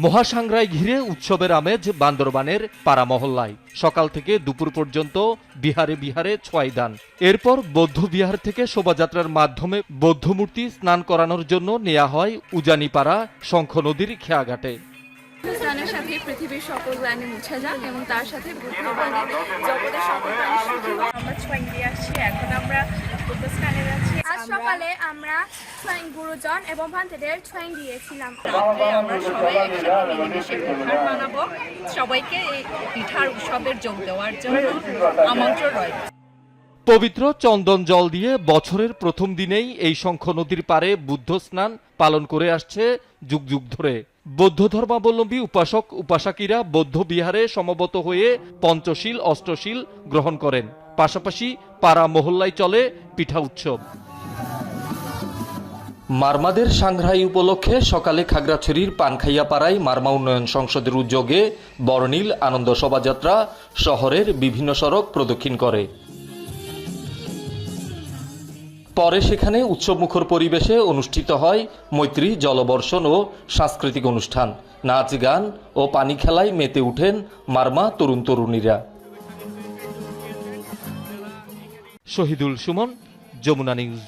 মহাসাংগ্রাই ঘিরে উৎসবের আমেজ বান্দরবানের পাড়া মহল্লায়। সকাল থেকে দুপুর পর্যন্ত বিহারে বিহারে ছোয়াইদান। এরপর বৌদ্ধ বিহার থেকে শোভাযাত্রার মাধ্যমে বৌদ্ধমূর্তি স্নান করানোর জন্য নেওয়া হয় উজানিপাড়া শঙ্খ নদীর খেয়াঘাটে। স্নানের সাথে পৃথিবীর সকল গ্লানি মুছে যান এবং তার সাথে বুদ্ধবাণী জগতের সকল প্রাণী সুখী হোক। আমরা ছোঁয়াই দিয়ে আসছি, এখন আমরা বুদ্ধ স্নানে যাচ্ছি। আজ সকালে আমরা ছোঁয়াই গুরুজন এবং ভান্তেদের ছোঁয়াই দিয়েছিলাম। রাত্রে আমরা সবাই একসাথে মিলেমিশে পিঠার বানাবো। সবাইকে এই পিঠার উৎসবের যোগ দেওয়ার জন্য আমন্ত্রণ রইল। পবিত্র চন্দন জল দিয়ে বছরের প্রথম দিনেই এই শঙ্খ নদীর পাড়ে বুদ্ধ স্নান পালন করে আসছে যুগ যুগ ধরে। বৌদ্ধ ধর্মাবলম্বী উপাসক উপাসকিরা বৌদ্ধ বিহারে সমবেত হয়ে পঞ্চশীল অষ্টশীল গ্রহণ করেন। পাশাপাশি পাড়া মহল্লায় চলে পিঠা উৎসব। মারমাদের সাংগ্রাই উপলক্ষে সকালে খাগড়াছড়ির পানখাইয়া পাড়ায় মারমা উন্নয়ন সংসদের উদ্যোগে বর্ণিল আনন্দ শোভাযাত্রা শহরের বিভিন্ন সড়ক প্রদক্ষিণ করে। পরে সেখানে উৎসবমুখর পরিবেশে অনুষ্ঠিত হয় মৈত্রী জলবর্ষণ ও সাংস্কৃতিক অনুষ্ঠান। নাচ গান ও পানি খেলায় মেতে উঠেন মারমা তরুণ তরুণীরা। শহীদুল সুমন, যমুনা নিউজ।